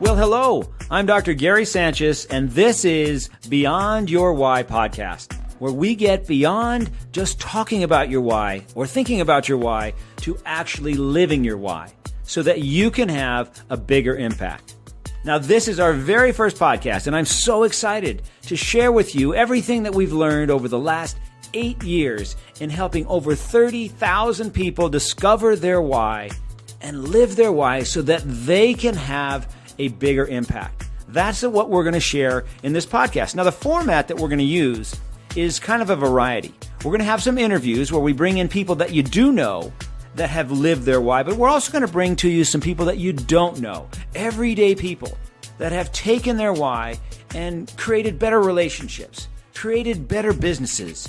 Well, hello. I'm Dr. Gary Sanchez, and this is Beyond Your Why podcast, where we get beyond just talking about your why or thinking about your why to actually living your why so that you can have a bigger impact. Now, this is our very first podcast, and I'm so excited to share with you everything that we've learned over the last 8 years in helping over 30,000 people discover their why and live their why so that they can have a bigger impact. That's what we're going to share in this podcast. Now, the format that we're going to use is kind of a variety. We're going to have some interviews where we bring in people that you do know that have lived their why, but we're also going to bring to you some people that you don't know, everyday people that have taken their why and created better relationships, created better businesses,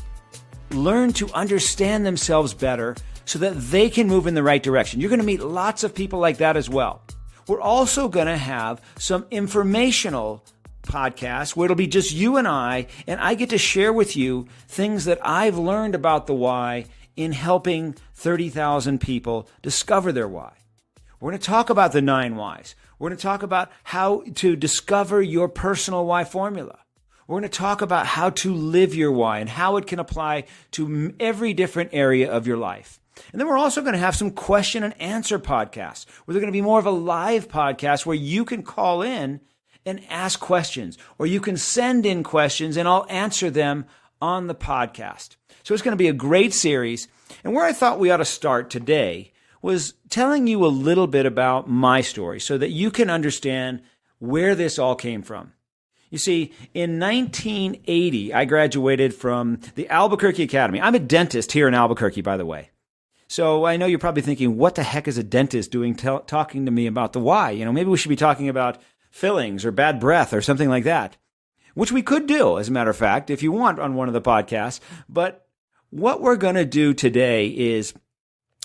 learned to understand themselves better so that they can move in the right direction. You're going to meet lots of people like that as well. We're also going to have some informational podcasts where it'll be just you and I get to share with you things that I've learned about the why in helping 30,000 people discover their why. We're going to talk about the 9 whys. We're going to talk about how to discover your personal why formula. We're going to talk about how to live your why and how it can apply to every different area of your life. And then we're also going to have some question and answer podcasts where they're going to be more of a live podcast where you can call in and ask questions, or you can send in questions and I'll answer them on the podcast. So it's going to be a great series. And where I thought we ought to start today was telling you a little bit about my story so that you can understand where this all came from. You see, in 1980, I graduated from the Albuquerque Academy. I'm a dentist here in Albuquerque, by the way. So I know you're probably thinking, what the heck is a dentist doing talking to me about the why? Maybe we should be talking about fillings or bad breath or something like that, which we could do, as a matter of fact, if you want on one of the podcasts. But what we're going to do today is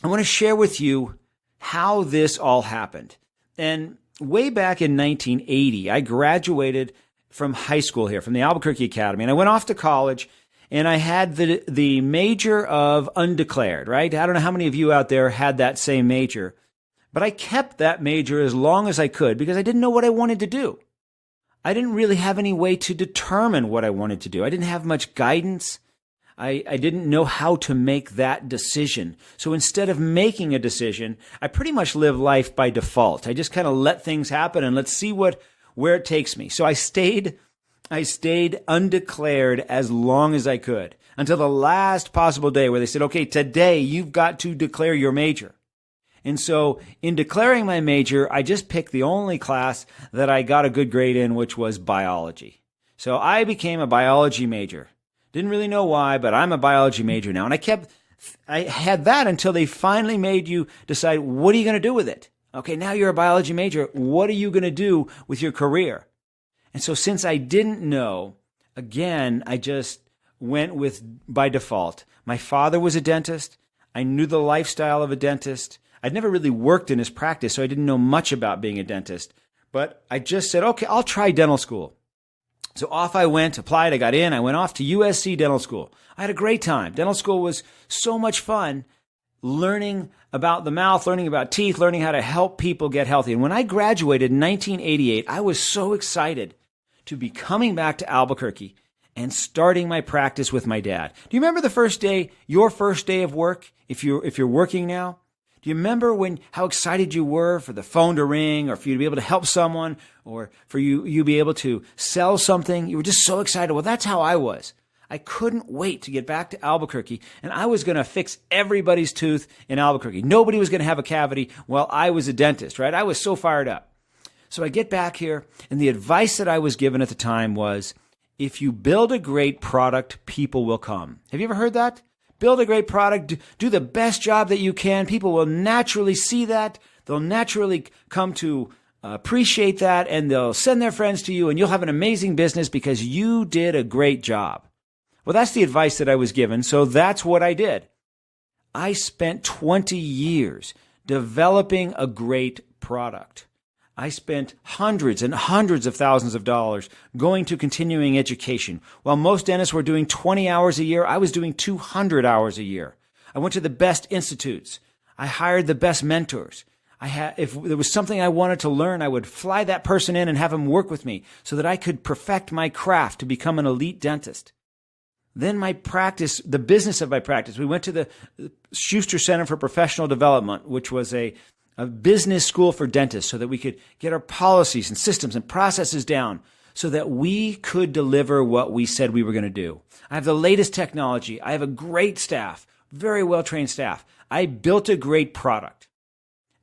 I want to share with you how this all happened. And way back in 1980, I graduated from high school here, from the Albuquerque Academy, and I went off to college. And I had the major of undeclared, right? I don't know how many of you out there had that same major, but I kept that major as long as I could because I didn't know what I wanted to do. I didn't really have any way to determine what I wanted to do. I didn't have much guidance. I didn't know how to make that decision. So instead of making a decision, I pretty much live life by default. I just kind of let things happen and let's see where it takes me. So I stayed undeclared as long as I could until the last possible day where they said, okay, today you've got to declare your major. And so in declaring my major, I just picked the only class that I got a good grade in, which was biology. So I became a biology major. Didn't really know why, but I'm a biology major now. And I had that until they finally made you decide, what are you going to do with it? Okay, now you're a biology major. What are you going to do with your career? And so since I didn't know, again, I just went with by default. My father was a dentist. I knew the lifestyle of a dentist. I'd never really worked in his practice, so I didn't know much about being a dentist. But I just said, okay, I'll try dental school. So off I went, applied, I got in. I went off to USC Dental School. I had a great time. Dental school was so much fun, learning about the mouth, learning about teeth, learning how to help people get healthy. And when I graduated in 1988, I was so excited to be coming back to Albuquerque and starting my practice with my dad. Do you remember the first day, your first day of work, if you're working now? Do you remember how excited you were for the phone to ring or for you to be able to help someone or for you be able to sell something? You were just so excited. Well, that's how I was. I couldn't wait to get back to Albuquerque, and I was going to fix everybody's tooth in Albuquerque. Nobody was going to have a cavity while I was a dentist, right? I was so fired up. So I get back here, and the advice that I was given at the time was, if you build a great product, people will come. Have you ever heard that? Build a great product, do the best job that you can. People will naturally see that. They'll naturally come to appreciate that, and they'll send their friends to you, and you'll have an amazing business because you did a great job. Well, that's the advice that I was given, so that's what I did. I spent 20 years developing a great product. I spent hundreds and hundreds of thousands of dollars going to continuing education. While most dentists were doing 20 hours a year, I was doing 200 hours a year. I went to the best institutes. I hired the best mentors. If there was something I wanted to learn, I would fly that person in and have him work with me so that I could perfect my craft to become an elite dentist. Then my practice, the business of my practice, we went to the Schuster Center for Professional Development, which was a business school for dentists, so that we could get our policies and systems and processes down so that we could deliver what we said we were going to do. I have the latest technology. I have a great staff, very well-trained staff. I built a great product.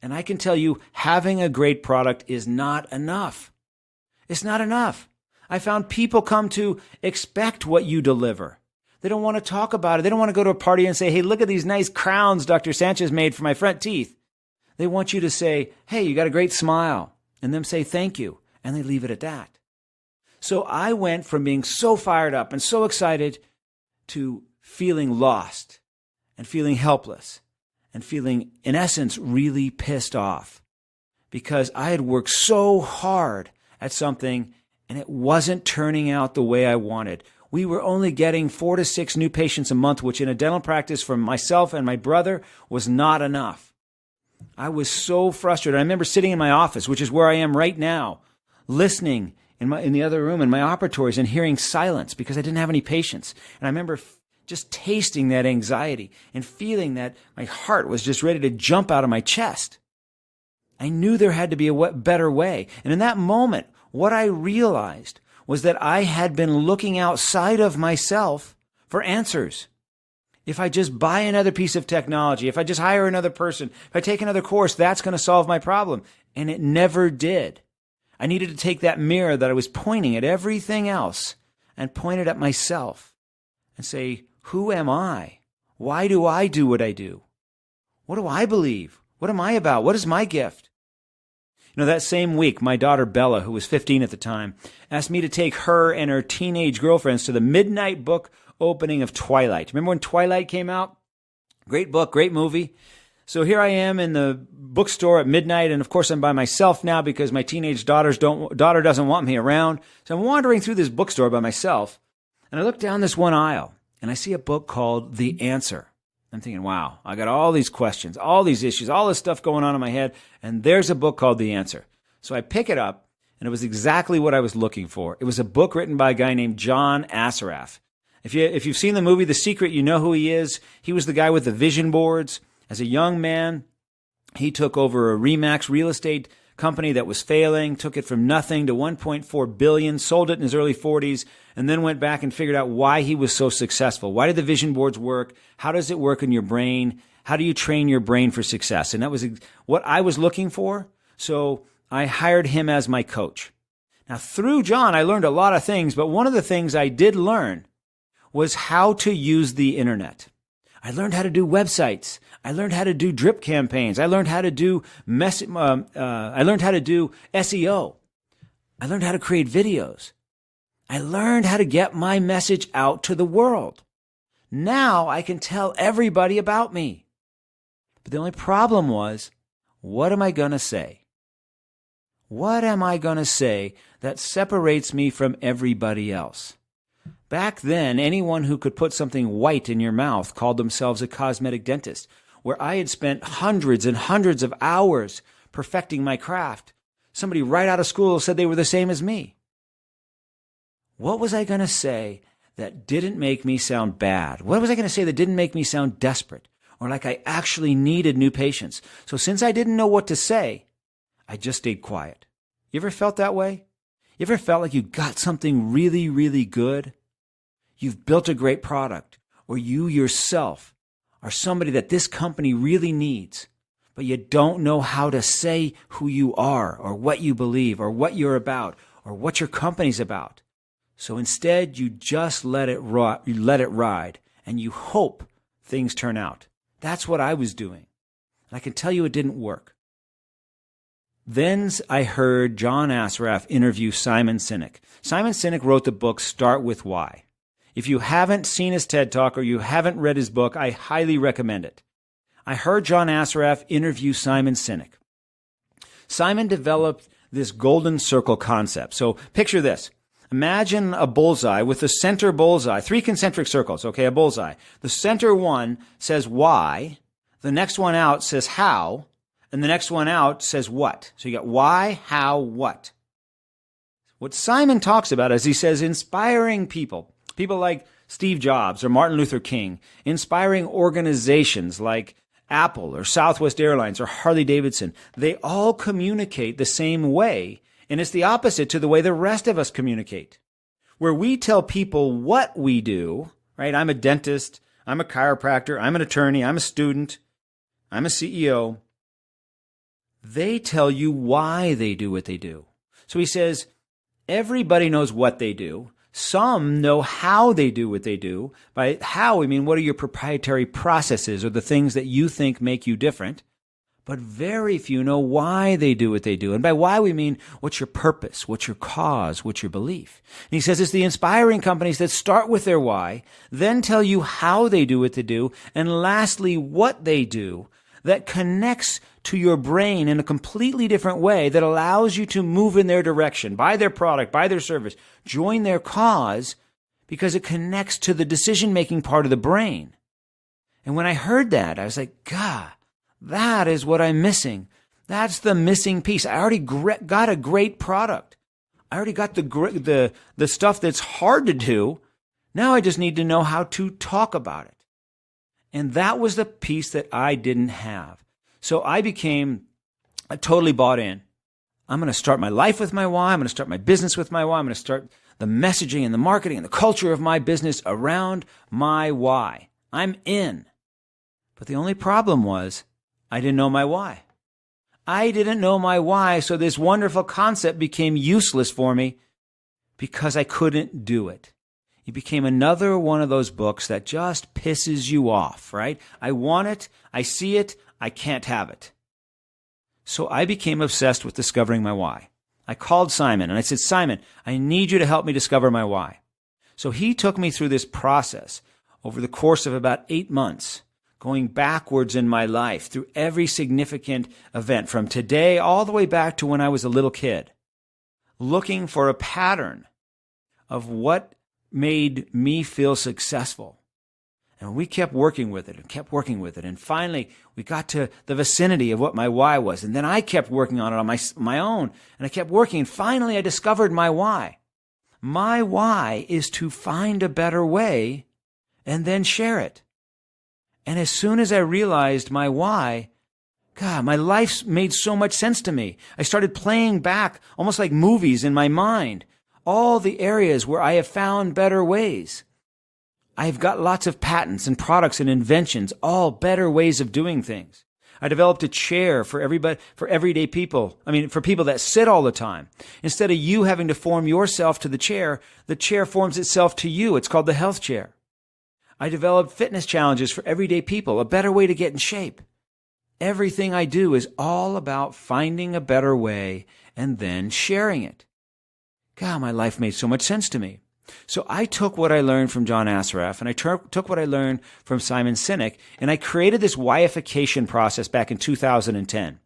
And I can tell you, having a great product is not enough. It's not enough. I found people come to expect what you deliver. They don't want to talk about it. They don't want to go to a party and say, hey, look at these nice crowns Dr. Sanchez made for my front teeth. They want you to say, hey, you got a great smile, and them say thank you, and they leave it at that. So I went from being so fired up and so excited to feeling lost and feeling helpless and feeling, in essence, really pissed off because I had worked so hard at something and it wasn't turning out the way I wanted. We were only getting 4 to 6 new patients a month, which in a dental practice for myself and my brother was not enough. I was so frustrated. I remember sitting in my office, which is where I am right now, listening in the other room in my operatories and hearing silence because I didn't have any patients. And I remember just tasting that anxiety and feeling that my heart was just ready to jump out of my chest. I knew there had to be a better way. And in that moment, what I realized was that I had been looking outside of myself for answers. If I just buy another piece of technology, if I just hire another person, if I take another course, that's going to solve my problem. And it never did. I needed to take that mirror that I was pointing at everything else and point it at myself and say, who am I? Why do I do what I do? What do I believe? What am I about? What is my gift? You know, that same week, my daughter Bella, who was 15 at the time, asked me to take her and her teenage girlfriends to the midnight book opening of Twilight. Remember when Twilight came out? Great book, great movie. So here I am in the bookstore at midnight, and of course I'm by myself now because my teenage daughter doesn't want me around. So I'm wandering through this bookstore by myself, and I look down this one aisle, and I see a book called The Answer. I'm thinking, wow, I got all these questions, all these issues, all this stuff going on in my head, and there's a book called The Answer. So I pick it up, and it was exactly what I was looking for. It was a book written by a guy named John Assaraf. If you've seen the movie The Secret, you know who he is. He was the guy with the vision boards. As a young man, he took over a RE/MAX real estate company that was failing, took it from nothing to $1.4 billion, sold it in his early 40s, and then went back and figured out why he was so successful. Why did the vision boards work? How does it work in your brain? How do you train your brain for success? And that was what I was looking for. So I hired him as my coach. Now, through John, I learned a lot of things, but one of the things I did learn was how to use the internet. I learned how to do websites. I learned how to do drip campaigns. I learned how to do I learned how to do SEO. I learned how to create videos. I learned how to get my message out to the world. Now I can tell everybody about me. But the only problem was, what am I going to say? What am I going to say that separates me from everybody else? Back then, anyone who could put something white in your mouth called themselves a cosmetic dentist, where I had spent hundreds and hundreds of hours perfecting my craft. Somebody right out of school said they were the same as me. What was I going to say that didn't make me sound bad? What was I going to say that didn't make me sound desperate or like I actually needed new patients? So since I didn't know what to say, I just stayed quiet. You ever felt that way? You ever felt like you got something really, really good? You've built a great product, or you yourself are somebody that this company really needs, but you don't know how to say who you are or what you believe or what you're about or what your company's about. So instead, you just let it ride and you hope things turn out. That's what I was doing. And I can tell you it didn't work. Then I heard John Assaraf interview Simon Sinek. Simon Sinek wrote the book Start With Why. If you haven't seen his TED Talk or you haven't read his book, I highly recommend it. I heard John Assaraf interview Simon Sinek. Simon developed this golden circle concept. So picture this. Imagine a bullseye with the center bullseye, 3 concentric circles, okay, a bullseye. The center one says why, the next one out says how, And the next one out says what. So you got why, how, what. What Simon talks about is he says inspiring people. People like Steve Jobs or Martin Luther King. Inspiring organizations like Apple or Southwest Airlines or Harley Davidson. They all communicate the same way. And it's the opposite to the way the rest of us communicate. Where we tell people what we do, right? I'm a dentist. I'm a chiropractor. I'm an attorney. I'm a student. I'm a CEO. They tell you why they do what they do. So he says, everybody knows what they do. Some know how they do what they do. By how, we mean what are your proprietary processes or the things that you think make you different. But very few know why they do what they do. And by why, we mean what's your purpose, what's your cause, what's your belief. And he says it's the inspiring companies that start with their why, then tell you how they do what they do, and lastly, what they do that connects to your brain in a completely different way that allows you to move in their direction, buy their product, buy their service, join their cause, because it connects to the decision-making part of the brain. And when I heard that, I was like, God, that is what I'm missing. That's the missing piece. I already got a great product. I already got the stuff that's hard to do. Now I just need to know how to talk about it. And that was the piece that I didn't have. So I totally bought in. I'm going to start my life with my why. I'm going to start my business with my why. I'm going to start the messaging and the marketing and the culture of my business around my why. I'm in. But the only problem was I didn't know my why. I didn't know my why, so this wonderful concept became useless for me because I couldn't do it. It became another one of those books that just pisses you off, right? I want it, I see it, I can't have it. So I became obsessed with discovering my why. I called Simon and I said, Simon, I need you to help me discover my why. So he took me through this process over the course of about 8 months, going backwards in my life through every significant event from today all the way back to when I was a little kid, looking for a pattern of what made me feel successful. And we kept working with it and kept working with it. And finally, we got to the vicinity of what my why was. And then I kept working on it on my own. And I kept working. And finally, I discovered my why. My why is to find a better way and then share it. And as soon as I realized my why, God, my life made so much sense to me. I started playing back almost like movies in my mind, all the areas where I have found better ways. I've got lots of patents and products and inventions, all better ways of doing things. I developed a chair for everybody, for everyday people. For people that sit all the time. Instead of you having to form yourself to the chair forms itself to you. It's called the health chair. I developed fitness challenges for everyday people, a better way to get in shape. Everything I do is all about finding a better way and then sharing it. God, my life made so much sense to me. So I took what I learned from John Assaraf and I took what I learned from Simon Sinek and I created this whyification process back in 2010.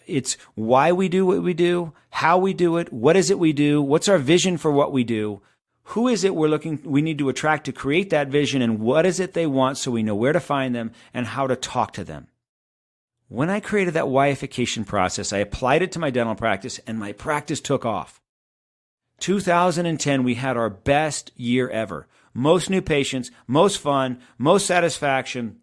It's why we do what we do, how we do it, what is it we do, what's our vision for what we do, who is it we need to attract to create that vision, and what is it they want so we know where to find them and how to talk to them. When I created that whyification process, I applied it to my dental practice and my practice took off. 2010, we had our best year ever. Most new patients, most fun, most satisfaction.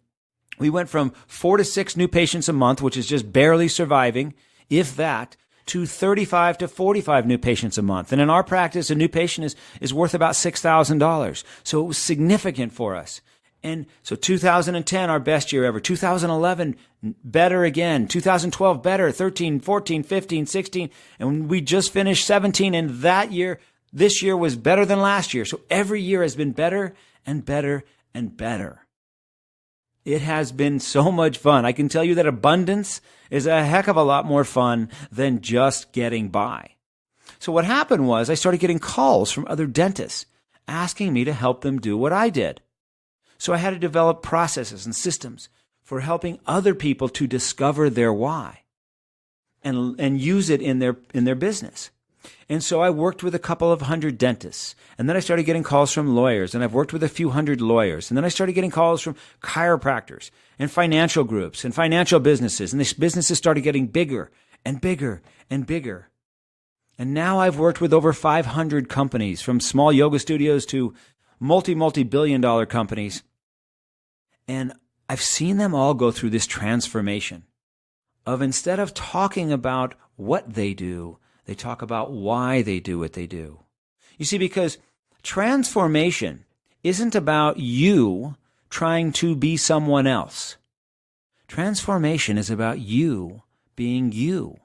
We went from 4 to 6 new patients a month, which is just barely surviving, if that, to 35 to 45 new patients a month. And in our practice, a new patient is worth about $6,000. So it was significant for us. And so 2010, our best year ever. 2011, better again. 2012, better. 13, 14, 15, 16. And we just finished 17. And this year was better than last year. So every year has been better and better and better. It has been so much fun. I can tell you that abundance is a heck of a lot more fun than just getting by. So what happened was I started getting calls from other dentists asking me to help them do what I did. So I had to develop processes and systems for helping other people to discover their why and use it in their business. And so I worked with a couple of hundred dentists. And then I started getting calls from lawyers. And I've worked with a few hundred lawyers. And then I started getting calls from chiropractors and financial groups and financial businesses. And these businesses started getting bigger and bigger and bigger. And now I've worked with over 500 companies, from small yoga studios to multi-billion-dollar companies. And I've seen them all go through this transformation of, instead of talking about what they do, they talk about why they do what they do. You see, because transformation isn't about you trying to be someone else. Transformation is about you being you.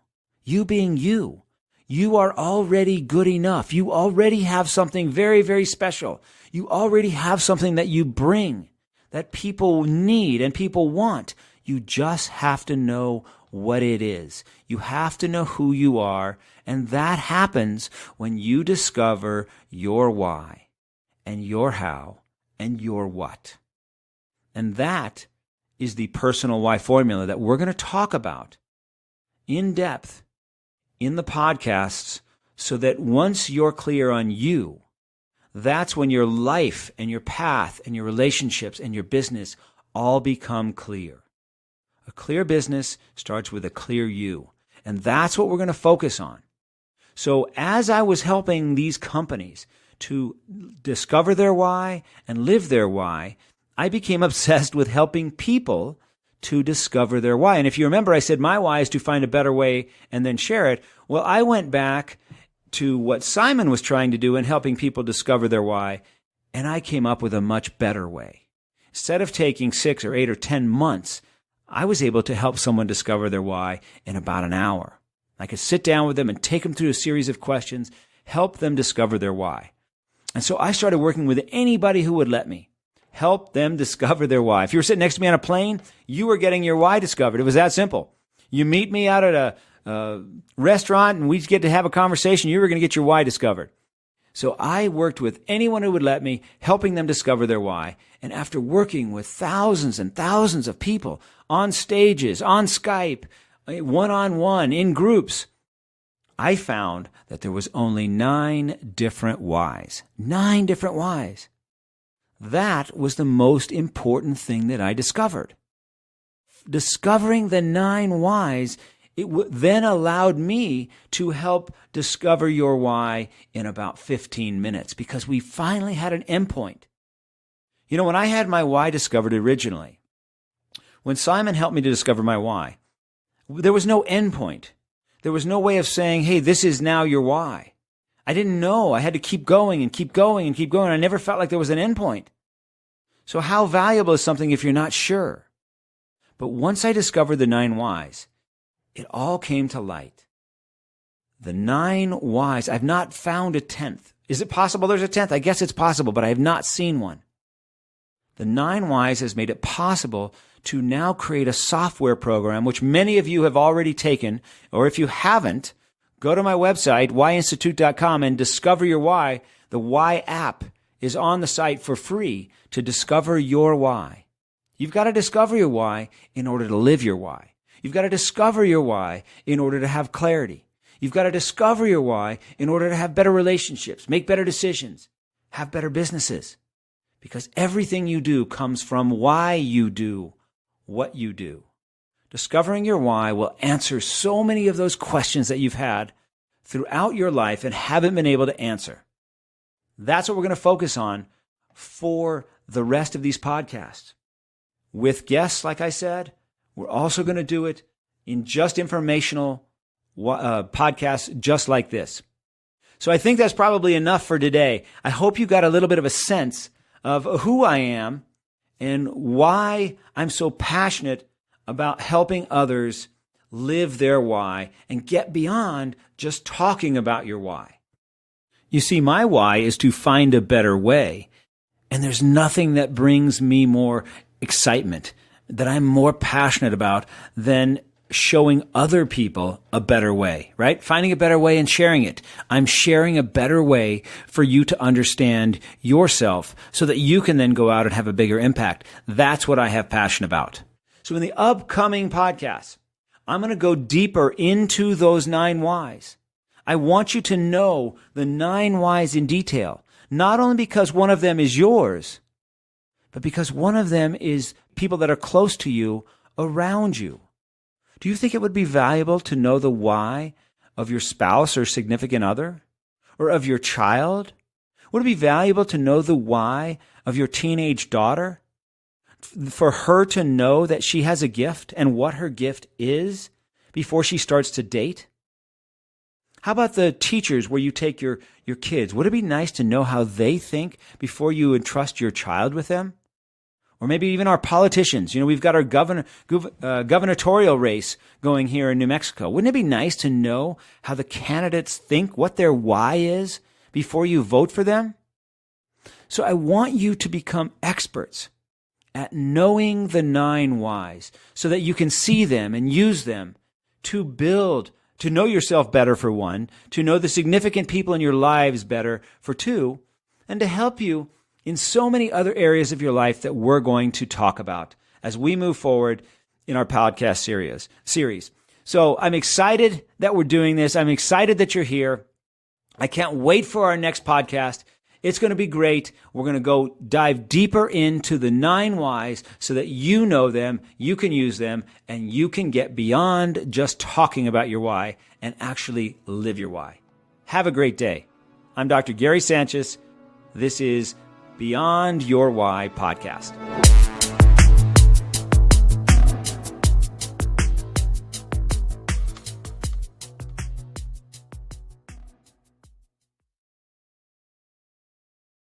You being you. You are already good enough. You already have something very, very special. You already have something that you bring, that people need and people want. You just have to know what it is. You have to know who you are, and that happens when you discover your why and your how and your what. And that is the personal why formula that we're going to talk about in depth in the podcasts, so that once you're clear on you, that's when your life and your path and your relationships and your business all become clear. A clear business starts with a clear you. And that's what we're going to focus on. So as I was helping these companies to discover their why and live their why, I became obsessed with helping people to discover their why. And if you remember, I said my why is to find a better way and then share it. Well, I went back to what Simon was trying to do in helping people discover their why, and I came up with a much better way. Instead of taking 6 or 8 or 10 months, I was able to help someone discover their why in about an hour. I could sit down with them and take them through a series of questions, help them discover their why. And so I started working with anybody who would let me. Help them discover their why. If you were sitting next to me on a plane, you were getting your why discovered. It was that simple. You meet me out at a restaurant and we get to have a conversation, you were going to get your why discovered. So I worked with anyone who would let me, helping them discover their why. And after working with thousands and thousands of people on stages, on Skype, one-on-one, in groups, I found that there was only 9 different whys. 9 different whys. That was the most important thing that I discovered. Discovering the 9 whys, it then allowed me to help discover your why in about 15 minutes, because we finally had an endpoint. You know, when I had my why discovered originally, when Simon helped me to discover my why, there was no endpoint. There was no way of saying, hey, this is now your why. I didn't know. I had to keep going and keep going and keep going. I never felt like there was an endpoint. So how valuable is something if you're not sure? But once I discovered the 9 whys, it all came to light. The 9 whys, I've not found a 10th. Is it possible there's a 10th? I guess it's possible, but I have not seen one. The 9 whys has made it possible to now create a software program, which many of you have already taken, or if you haven't, go to my website, whyinstitute.com, and discover your why. The Why app is on the site for free to discover your why. You've got to discover your why in order to live your why. You've got to discover your why in order to have clarity. You've got to discover your why in order to have better relationships, make better decisions, have better businesses. Because everything you do comes from why you do what you do. Discovering your why will answer so many of those questions that you've had throughout your life and haven't been able to answer. That's what we're going to focus on for the rest of these podcasts. With guests, like I said, we're also going to do it in just informational podcasts just like this. So I think that's probably enough for today. I hope you got a little bit of a sense of who I am and why I'm so passionate about helping others live their why and get beyond just talking about your why. You see, my why is to find a better way. And there's nothing that brings me more excitement, that I'm more passionate about than showing other people a better way, right? Finding a better way and sharing it. I'm sharing a better way for you to understand yourself so that you can then go out and have a bigger impact. That's what I have passion about. So in the upcoming podcasts, I'm going to go deeper into those 9 whys. I want you to know the 9 whys in detail, not only because one of them is yours, but because one of them is people that are close to you around you. Do you think it would be valuable to know the why of your spouse or significant other, or of your child? Would it be valuable to know the why of your teenage daughter? For her to know that she has a gift and what her gift is before she starts to date? How about the teachers where you take your kids? Would it be nice to know how they think before you entrust your child with them? Or maybe even our politicians. We've got our gubernatorial race going here in New Mexico. Wouldn't it be nice to know how the candidates think, what their why is before you vote for them? So I want you to become experts at knowing the 9 whys so that you can see them and use them to build, to know yourself better for one, to know the significant people in your lives better for two, and to help you in so many other areas of your life that we're going to talk about as we move forward in our podcast series. So I'm excited that we're doing this. I'm excited that you're here. I can't wait for our next podcast. It's going to be great. We're going to go dive deeper into the 9 whys so that you know them, you can use them, and you can get beyond just talking about your why and actually live your why. Have a great day. I'm Dr. Gary Sanchez. This is Beyond Your Why podcast.